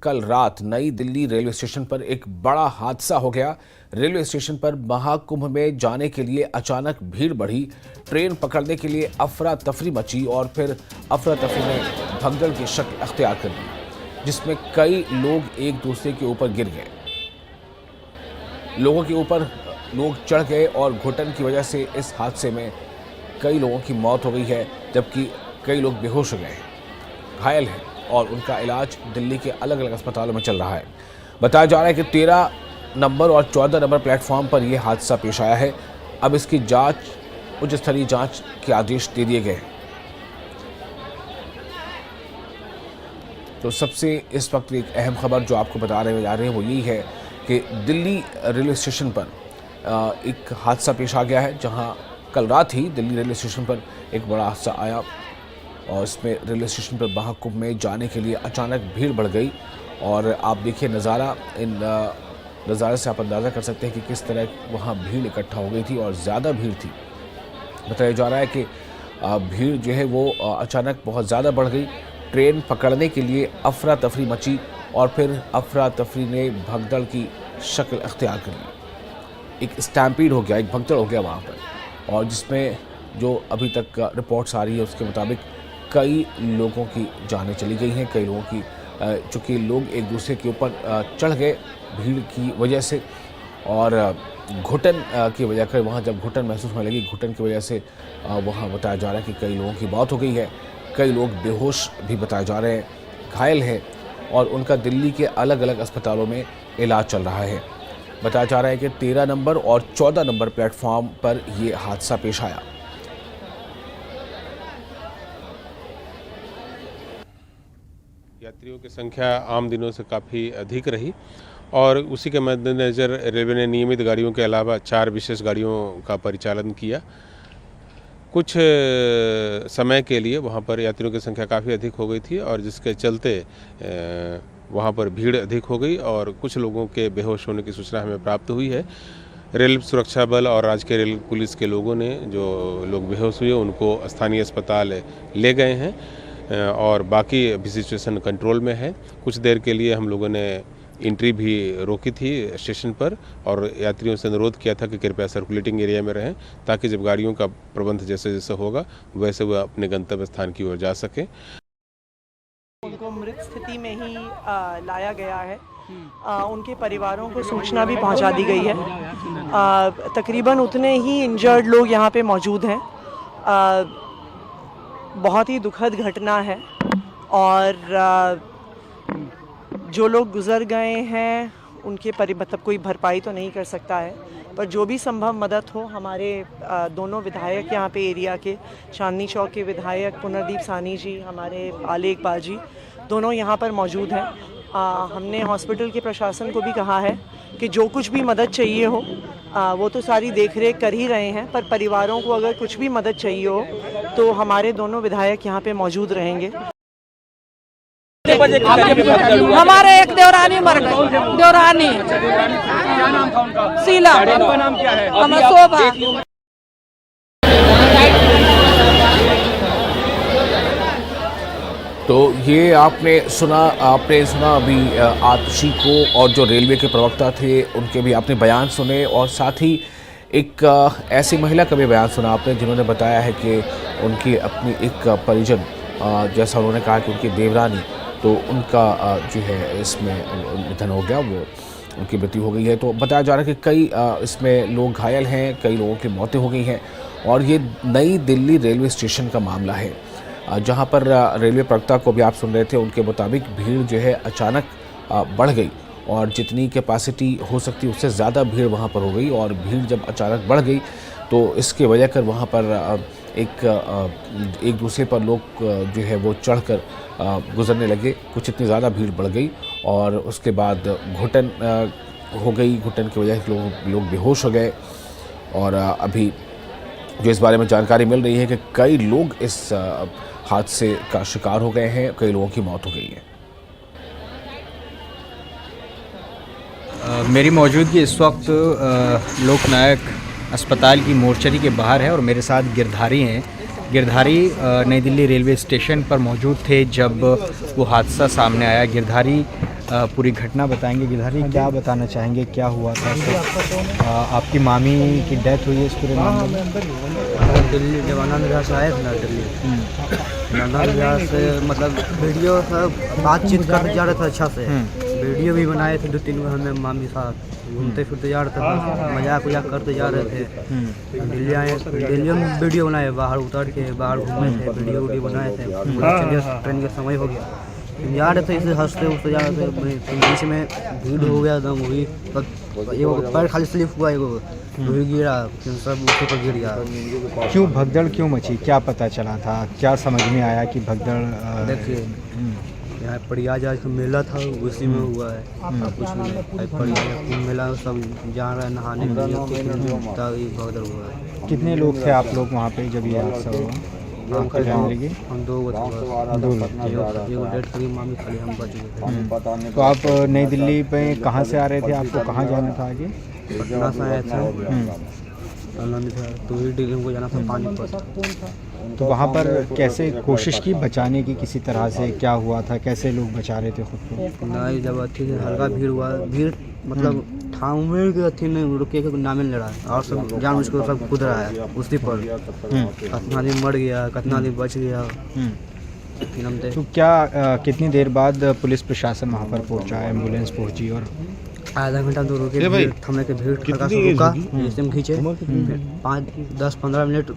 कल रात नई दिल्ली रेलवे स्टेशन पर एक बड़ा हादसा हो गया। रेलवे स्टेशन पर महाकुंभ में जाने के लिए अचानक भीड़ बढ़ी। ट्रेन पकड़ने के लिए अफरा तफरी मची और फिर अफरा तफरी ने भगदड़ की शक्ल अख्तियार कर ली, जिसमें कई लोग एक दूसरे के ऊपर गिर गए। लोगों के ऊपर लोग चढ़ गए और घुटन की वजह से इस हादसे में कई लोगों की मौत हो गई है, जबकि कई लोग बेहोश हो गए हैं, घायल हैं और उनका इलाज दिल्ली के अलग अलग अस्पतालों में चल रहा है। बताया जा रहा है कि 13 नंबर और 14 नंबर प्लेटफॉर्म पर यह हादसा पेश आया है। अब इसकी जांच उच्च स्तरीय जांच के आदेश दे दिए गए हैं। तो सबसे इस वक्त एक अहम खबर जो आपको बता रहे जा रहे हैं वो यही है कि दिल्ली रेलवे स्टेशन पर एक हादसा पेश आ गया है, जहां कल रात ही दिल्ली रेलवे स्टेशन पर एक बड़ा हादसा आया और इसमें रेलवे स्टेशन पर महाकुंभ में जाने के लिए अचानक भीड़ बढ़ गई। और आप देखिए नज़ारा, इन नज़ारे से आप अंदाज़ा कर सकते हैं कि किस तरह वहाँ भीड़ इकट्ठा हो गई थी और ज़्यादा भीड़ थी। बताया जा रहा है कि भीड़ जो है वो अचानक बहुत ज़्यादा बढ़ गई। ट्रेन पकड़ने के लिए अफरा तफरी मची और फिर अफरा तफरी ने भगदड़ की शक्ल अख्तियार कर ली। एक स्टैम्पीड हो गया, एक भगदड़ हो गया वहाँ पर, और जिसमें जो अभी तक रिपोर्ट्स आ रही है उसके मुताबिक कई लोगों की जानें चली गई हैं। कई लोगों की, चूँकि लोग एक दूसरे के ऊपर चढ़ गए भीड़ की वजह से, और घुटन की वजह से वहाँ जब घुटन महसूस होने लगी, घुटन की वजह से वहाँ बताया जा रहा है कि कई लोगों की मौत हो गई है। कई लोग बेहोश भी बताए जा रहे हैं, घायल हैं और उनका दिल्ली के अलग अलग अस्पतालों में इलाज चल रहा है। बताया जा रहा है कि 13 नंबर और 14 नंबर प्लेटफॉर्म पर ये हादसा पेश आया। यात्रियों की संख्या आम दिनों से काफ़ी अधिक रही और उसी के मद्देनज़र रेलवे ने नियमित गाड़ियों के अलावा 4 विशेष गाड़ियों का परिचालन किया। कुछ समय के लिए वहां पर यात्रियों की संख्या काफ़ी अधिक हो गई थी और जिसके चलते वहां पर भीड़ अधिक हो गई और कुछ लोगों के बेहोश होने की सूचना हमें प्राप्त हुई है। रेल सुरक्षा बल और राज्य रेल पुलिस के लोगों ने जो लोग बेहोश हुए उनको स्थानीय अस्पताल ले गए हैं और बाकी अभी सिचुएशन कंट्रोल में है। कुछ देर के लिए हम लोगों ने एंट्री भी रोकी थी स्टेशन पर और यात्रियों से अनुरोध किया था कि कृपया सर्कुलेटिंग एरिया में रहें, ताकि जब गाड़ियों का प्रबंध जैसे जैसे होगा वैसे वह अपने गंतव्य स्थान की ओर जा सकें। उनको मृत स्थिति में ही लाया गया है। उनके परिवारों को सूचना भी पहुंचा दी गई है। तकरीबन उतने ही इंजर्ड लोग यहाँ पे मौजूद हैं। बहुत ही दुखद घटना है और जो लोग गुजर गए हैं उनके मतलब कोई भरपाई तो नहीं कर सकता है, पर जो भी संभव मदद हो, हमारे दोनों विधायक यहाँ पे एरिया के, चांदनी चौक के विधायक पुनर्दीप सानी जी, हमारे आले इकबाल जी, दोनों यहाँ पर मौजूद हैं। हमने हॉस्पिटल के प्रशासन को भी कहा है कि जो कुछ भी मदद चाहिए हो वो तो सारी देख रेख कर ही रहे हैं, पर परिवारों को अगर कुछ भी मदद चाहिए हो तो हमारे दोनों विधायक यहाँ पे मौजूद रहेंगे। हमारे एक देवरानी मर गई, देवरानी शीला। आपका नाम क्या है? हमें शोभा। तो ये आपने सुना अभी आतिशी को, और जो रेलवे के प्रवक्ता थे उनके भी आपने बयान सुने, और साथ ही एक ऐसी महिला का भी बयान सुना आपने जिन्होंने बताया है कि उनकी अपनी एक परिजन, जैसा उन्होंने कहा कि उनकी देवरानी, तो उनका जो है इसमें निधन हो गया, वो उनकी मृत्यु हो गई है। तो बताया जा रहा है कि कई इसमें लोग घायल हैं, कई लोगों की मौतें हो गई हैं। और ये नई दिल्ली रेलवे स्टेशन का मामला है, जहां पर रेलवे प्रवक्ता को भी आप सुन रहे थे, उनके मुताबिक भीड़ जो है अचानक बढ़ गई और जितनी कैपेसिटी हो सकती उससे ज़्यादा भीड़ वहां पर हो गई। और भीड़ जब अचानक बढ़ गई तो इसके वजह कर वहां पर एक दूसरे पर लोग जो है वो चढ़कर गुजरने लगे। कुछ इतनी ज़्यादा भीड़ बढ़ गई और उसके बाद घुटन हो गई। घुटन की वजह से लोग बेहोश हो गए। और अभी जो इस बारे में जानकारी मिल रही है कि कई लोग इस हादसे का शिकार हो गए हैं, कई लोगों की मौत हो गई है। मेरी मौजूदगी इस वक्त लोकनायक अस्पताल की मोर्चरी के बाहर है और मेरे साथ गिरधारी हैं। गिरधारी नई दिल्ली रेलवे स्टेशन पर मौजूद थे जब वो हादसा सामने आया। गिरधारी पूरी घटना बताएंगे। गिरधारी, क्या बताना चाहेंगे, क्या हुआ था? आपकी मामी की डेथ हुई है इस पूरे मामले में? दिल्ली जब आनंद विहार से आए थे ना दिल्ली, आनंद विहार से मतलब वीडियो सब बातचीत करते जा रहे थे अच्छा से, वीडियो भी बनाए थे 2-3 गो हमें मामी साथ घूमते फिरते जा रहे थे, मजाक वजाक करते जा रहे थे। दिल्ली आए, दिल्ली में वीडियो बनाए, बाहर उतर के बाहर घूमे थे, वीडियो बनाए थे। चलिए ट्रेन का समय हो गया, जा रहे थे इसे हंसते उठते जा रहे थे, बीच में भीड़ हो गया एकदम, वही एगो पैर खाली स्लिप हुआ, एगो वही गिरा, सब ऊपर पर गिर गया। क्यों भगदड़ क्यों मची, क्या पता चला था, क्या समझ में आया कि भगदड़? देखिए यहाँ परियाज आज का मेला था, उसी में हुआ है, कुछ नहीं। परियाज मेला सब जा रहा है नहाने के लिए, तब भगदड़ हुआ है। कितने लोग थे आप लोग वहाँ पे जब ये हादसा हुआ? हम 2 एगो डेट करी मामी, खाली हम बच गए। तो आप नई दिल्ली पे कहाँ से आ रहे थे, आपको कहाँ जाना था आगे? पटना से आए थे आनंद विहार, तो ही दिल्ली को जाना था पानीपत। तो वहाँ पर कैसे कोशिश की बचाने की, किसी तरह से क्या हुआ था, कैसे लोग बचा रहे थे खुद को? नहीं, जब अथी हल्का भीड़ हुआ, भीड़ मतलब ठाउमें के अथी में रुके के नामे ले रहा है, और सब जान उसको सब कूद रहा है उसी पर। कितना आदमी मर गया, कितना आदमी बच गया। तो क्या कितनी देर बाद पुलिस प्रशासन वहाँ पर पहुँचा, एम्बुलेंस पहुँची? और आधा घंटा तो रुके, थमने के भीड़ खड़का से रुका, जैसे हम खींचे 5-10-15 मिनट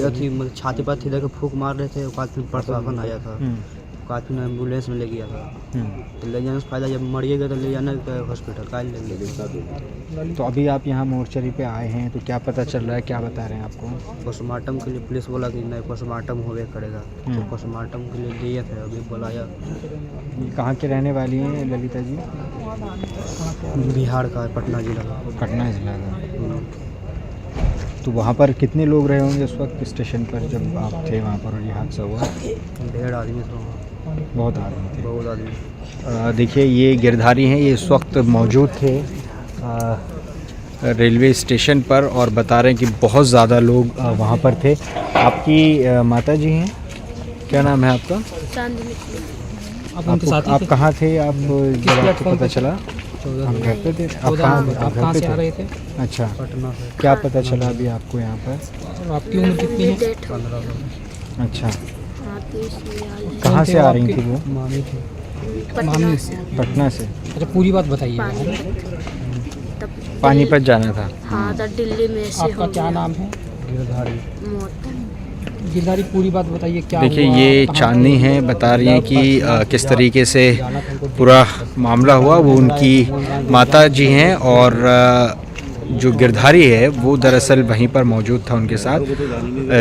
अथी छाती पर थी लेके फूंक मार रहे थे, फिर प्रशासन आया था, काफी एम्बुलेंस में ले गया था। तो ले जाने से फायदा, जब मरिएगा तो ले जाना हॉस्पिटल का ले। तो अभी आप यहाँ मोर्चरी पे आए हैं, तो क्या पता चल रहा है, क्या बता रहे हैं आपको? पोस्टमार्टम के लिए पुलिस बोला कि नहीं पोस्टमार्टम होवे करेगा, तो पोस्टमार्टम के लिए दिए थे, अभी बुलाया। कहाँ के रहने वाली हैं ललिता जी? बिहार का, पटना जिला का। पटना जिला का। तो वहाँ पर कितने लोग रहे होंगे उस वक्त स्टेशन पर जब आप थे वहाँ पर और ये हादसा हुआ? 1.5 आदमी थे, बहुत आदमी थे। बहुत आदमी। देखिए ये गिरधारी हैं, ये इस वक्त मौजूद थे रेलवे स्टेशन पर और बता रहे हैं कि बहुत ज़्यादा लोग वहाँ पर थे। आपकी माता जी हैं, क्या नाम है आपका? आप कहाँ थे, आप जब आपको पता चला? हम घर पे थे। आप कहाँ से आ रहे थे? अच्छा, पटना से। क्या पता चला अभी आपको यहाँ पर? आपकी उम्र कितनी है? 15। अच्छा, कहाँ से आ रही थी वो? मामी थी। पटना से। अच्छा, पूरी बात बताइए। पानीपत जाना था। हाँ, तो दिल्ली में से आपका क्या नाम है? गिरधारी। गिरधारी, पूरी बात बताइए क्या देखिए ये चांदनी है, बता रही हैं कि किस तरीके से पूरा मामला हुआ। वो उनकी माता जी हैं और जो गिरधारी है वो दरअसल वहीं पर मौजूद था उनके साथ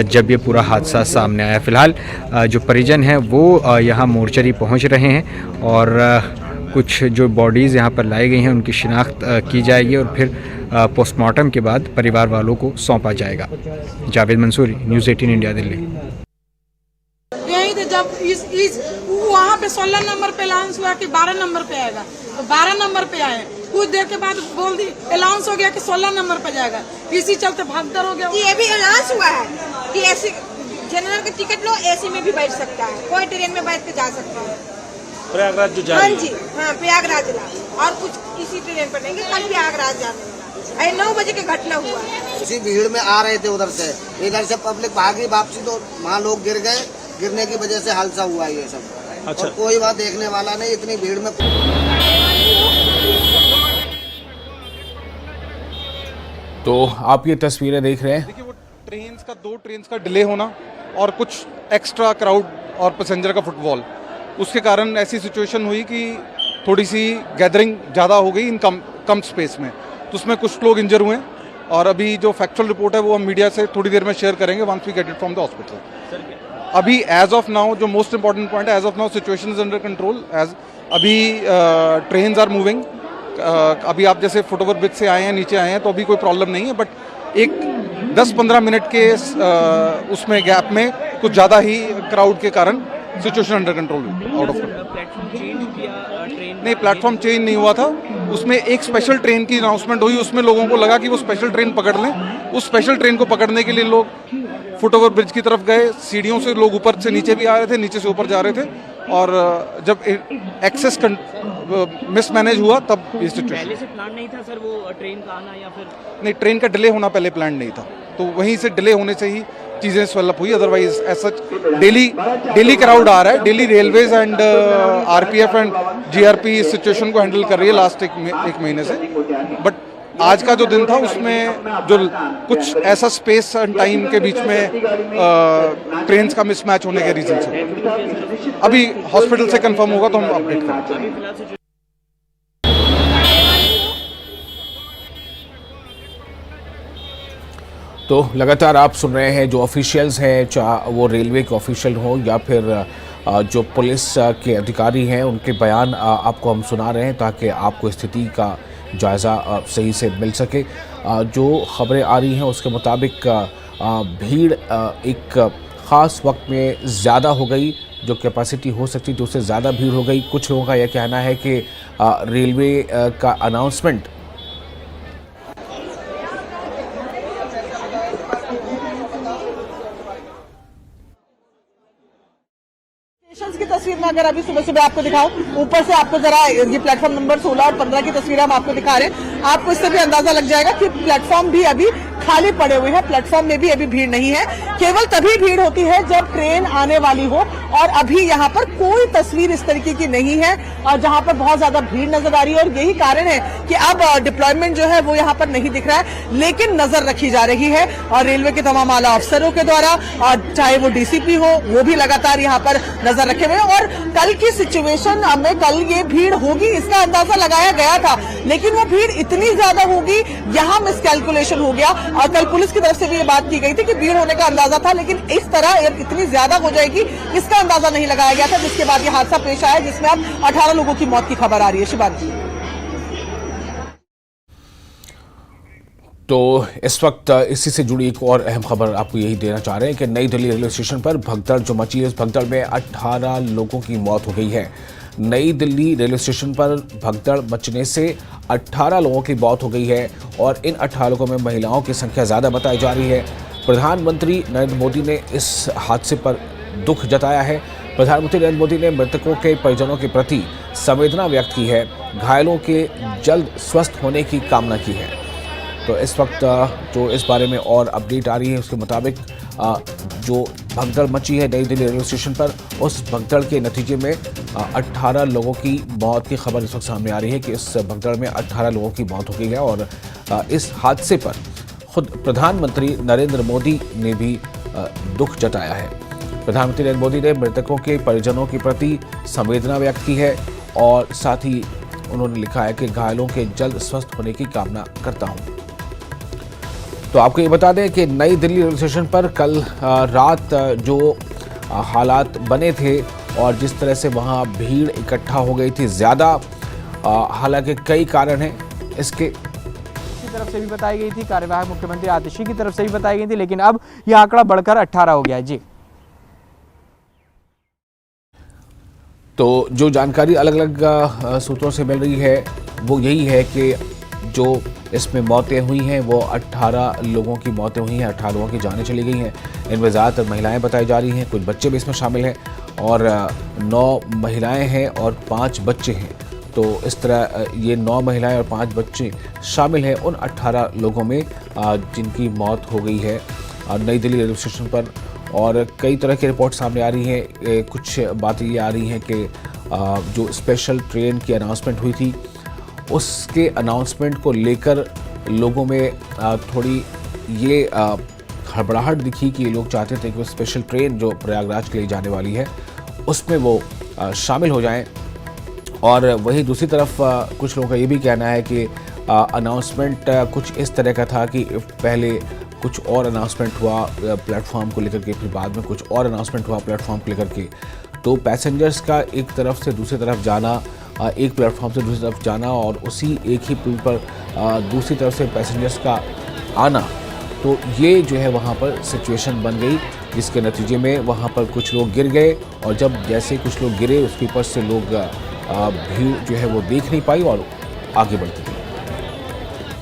जब ये पूरा हादसा सामने आया। फ़िलहाल जो परिजन हैं वो यहाँ मोर्चरी पहुँच रहे हैं और कुछ जो बॉडीज़ यहाँ पर लाई गई हैं उनकी शिनाख्त की जाएगी और फिर पोस्टमार्टम के बाद परिवार वालों को सौंपा जाएगा। Javed Mansoori, news 18 India, Delhi. यही थे जब इस वहाँ पे 16 नंबर पे अनाउंस हुआ कि 12 नंबर पे आएगा, तो 12 नंबर पे आए। कुछ देर के बाद बोल दी अनाउंस हो गया कि 16 नंबर पे जाएगा, इसी चलते भागदड़ हो गया। ये भी अनाउंस हुआ है कि एसी जनरल का टिकट लो, एसी में भी बैठ सकता है, कोई ट्रेन में बैठ के जा सकता है। प्रयागराज जो जा हाँ जी, हाँ प्रयागराज ला, और कुछ किसी ट्रेन पर नहीं, कल प्रयागराज जाने वाला। 9 बजे की घटना हुआ। उसी भीड़ में आ रहे थे उधर से, इधर से पब्लिक भागी वापसी, तो वहाँ लोग गिर गए, गिरने की वजह से हादसा हुआ ये सब। अच्छा। और कोई बात देखने वाला नहीं, इतनी भीड़ में। तो आप ये तस्वीरें देख रहे हैं। देखिए वो दो ट्रेन्स का डिले होना और कुछ एक्स्ट्रा क्राउड और पैसेंजर का फुटबॉल, उसके कारण ऐसी सिचुएशन हुई कि थोड़ी सी गैदरिंग ज़्यादा हो गई इन कम स्पेस में, तो उसमें कुछ लोग इंजर हुए। और अभी जो फैक्चुअल रिपोर्ट है वो हम मीडिया से थोड़ी देर में शेयर करेंगे once we get it from the hospital. अभी एज ऑफ नाउ जो मोस्ट इंपॉर्टेंट पॉइंट है, as of now situation is under control. अभी ट्रेन्स आर मूविंग। अभी आप जैसे फुटओवर ब्रिज से आए हैं, नीचे आए हैं, तो अभी कोई प्रॉब्लम नहीं है, बट एक 10-15 मिनट के उसमें गैप में कुछ ज़्यादा ही क्राउड के कारण situation under control out of. नहीं, प्लेटफॉर्म चेंज नहीं हुआ था, उसमें एक स्पेशल ट्रेन की अनाउंसमेंट हुई, उसमें लोगों को लगा कि वो स्पेशल ट्रेन पकड़ लें। उस स्पेशल ट्रेन को पकड़ने के लिए लोग फुटओवर ब्रिज की तरफ गए, सीढ़ियों से लोग ऊपर से नीचे भी आ रहे थे, नीचे से ऊपर जा रहे थे, और जब एक्सेस मिसमैनेज हुआ तब ये सिचुएशन। पहले से प्लान नहीं था सर वो ट्रेन का आना, या फिर नहीं, ट्रेन का डिले होना पहले प्लान नहीं था, तो वहीं से डिले होने से ही चीज़ें स्वेलअप हुई। अदरवाइज ऐसा डेली क्राउड आ रहा है, daily railways and RPF and GRP इस सिचुएशन को हैंडल कर रही है लास्ट एक महीने से। बट आज का जो दिन था उसमें जो कुछ ऐसा स्पेस एंड टाइम के बीच में ट्रेन्स का मिसमैच होने के रीजन से अभी हॉस्पिटल से कंफर्म होगा तो हम अपडेट करेंगे। तो लगातार आप सुन रहे हैं जो ऑफिशियल्स हैं, चाहे वो रेलवे के ऑफिशियल हो या फिर जो पुलिस के अधिकारी हैं, उनके बयान आपको हम सुना रहे हैं ताकि आपको स्थिति का जायज़ा सही से मिल सके। जो खबरें आ रही हैं उसके मुताबिक भीड़ एक ख़ास वक्त में ज़्यादा हो गई, जो कैपेसिटी हो सकती थी उससे ज़्यादा भीड़ हो गई। कुछ लोगों का यह कहना है कि रेलवे का अनाउंसमेंट की तस्वीर में अगर अभी सुबह सुबह आपको दिखाऊं, ऊपर से आपको जरा ये प्लेटफॉर्म नंबर 16 और 15 की तस्वीर हम आपको दिखा रहे हैं। आपको इससे भी अंदाजा लग जाएगा कि प्लेटफॉर्म भी अभी खाली पड़े हुए हैं, प्लेटफॉर्म में भी अभी भीड़ नहीं है। केवल तभी भीड़ होती है जब ट्रेन आने वाली हो, और अभी यहाँ पर कोई तस्वीर इस तरीके की नहीं है और जहाँ पर बहुत ज्यादा भीड़ नजर आ रही है। और यही कारण है कि अब डिप्लॉयमेंट जो है वो यहाँ पर नहीं दिख रहा है, लेकिन नजर रखी जा रही है और रेलवे के तमाम आला अफसरों के द्वारा, और चाहे वो डीसीपी हो वो भी लगातार यहाँ पर नजर रखे हुए। और कल की सिचुएशन में कल ये भीड़ होगी इसका अंदाजा लगाया गया था, लेकिन वो भीड़ इतनी ज्यादा होगी यहाँ मिसकैलकुलेशन हो गया। और कल पुलिस की तरफ से भी ये बात की गई थी कि भीड़ होने का अंदाजा था, लेकिन इस तरह इतनी ज्यादा हो जाएगी इसका अंदाजा नहीं लगाया गया था, जिसके बाद ये हादसा पेश आया जिसमें अब 18 लोगों की मौत की खबर आ रही है। शिवानी, तो इस वक्त इसी से जुड़ी एक और अहम खबर आपको यही देना चाह रहे हैं कि नई दिल्ली रेलवे स्टेशन पर भगदड़ जो मची है, उस भगदड़ में 18 लोगों की मौत हो गई है। नई दिल्ली रेलवे स्टेशन पर भगदड़ मचने से 18 लोगों की मौत हो गई है और इन 18 लोगों में महिलाओं की संख्या ज़्यादा बताई जा रही है। प्रधानमंत्री नरेंद्र मोदी ने इस हादसे पर दुख जताया है। प्रधानमंत्री नरेंद्र मोदी ने मृतकों के परिजनों के प्रति संवेदना व्यक्त की है, घायलों के जल्द स्वस्थ होने की कामना की है। तो इस वक्त जो इस बारे में और अपडेट आ रही है उसके मुताबिक जो भगदड़ मची है नई दिल्ली रेलवे स्टेशन पर, उस भगदड़ के नतीजे में 18 लोगों की मौत की खबर इस वक्त सामने आ रही है कि इस भगदड़ में 18 लोगों की मौत हो गई है। और इस हादसे पर खुद प्रधानमंत्री नरेंद्र मोदी ने भी दुख जताया है। प्रधानमंत्री नरेंद्र मोदी ने मृतकों के परिजनों के प्रति संवेदना व्यक्त की है और साथ ही उन्होंने लिखा है कि घायलों के जल्द स्वस्थ होने की कामना करता हूं। तो आपको ये बता दें कि नई दिल्ली रेलवे स्टेशन पर कल रात जो हालात बने थे और जिस तरह से वहां भीड़ इकट्ठा हो गई थी ज़्यादा, हालांकि कई कारण हैं इसके। तरफ से भी बताई गई थी, कार्यवाहक मुख्यमंत्री आतिशी की तरफ से भी बताई गई थी, लेकिन अब यह आंकड़ा बढ़कर 18 हो गया है। जी, तो जो जानकारी अलग अलग सूत्रों से मिल रही है वो यही है कि जो इसमें मौतें हुई हैं वो 18 लोगों की मौतें हुई हैं, 18 लोगों की जानें चली गई हैं। इनमें ज़्यादातर महिलाएं बताई जा रही हैं, कुछ बच्चे भी इसमें शामिल हैं और 9 महिलाएं हैं और 5 बच्चे हैं। तो इस तरह ये 9 महिलाएं और 5 बच्चे शामिल हैं उन 18 लोगों में जिनकी मौत हो गई है नई दिल्ली रेलवे स्टेशन पर। और कई तरह की रिपोर्ट सामने आ रही हैं। कुछ बातें ये आ रही हैं कि जो स्पेशल ट्रेन की अनाउंसमेंट हुई थी उसके अनाउंसमेंट को लेकर लोगों में थोड़ी ये हड़बड़ाहट दिखी कि लोग चाहते थे कि वो स्पेशल ट्रेन जो प्रयागराज के लिए जाने वाली है उसमें वो शामिल हो जाएं। और वहीं दूसरी तरफ कुछ लोगों का ये भी कहना है कि अनाउंसमेंट कुछ इस तरह का था कि पहले कुछ और अनाउंसमेंट हुआ प्लेटफॉर्म को लेकर के, फिर बाद में कुछ और अनाउंसमेंट हुआ प्लेटफॉर्म को लेकर के। तो पैसेंजर्स का एक तरफ से दूसरी तरफ जाना, एक प्लेटफॉर्म से दूसरी तरफ जाना और उसी एक ही पुल पर दूसरी तरफ से पैसेंजर्स का आना, तो ये जो है वहाँ पर सिचुएशन बन गई जिसके नतीजे में वहाँ पर कुछ लोग गिर गए। और जब जैसे कुछ लोग गिरे उसके ऊपर से लोग भीड़ जो है वो देख नहीं पाई और आगे बढ़ती गई।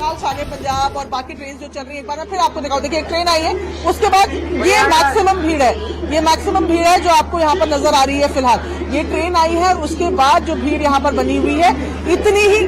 तत्काल शान पंजाब और बाकी ट्रेन जो चल रही है, एक बार फिर आपको दिखाओ। देखिए एक ट्रेन आई है, उसके बाद ये मैक्सिमम भीड़ है, ये मैक्सिमम भीड़ है जो आपको यहाँ पर नजर आ रही है। फिलहाल ये ट्रेन आई है, उसके बाद जो भीड़ यहाँ पर बनी हुई है, इतनी ही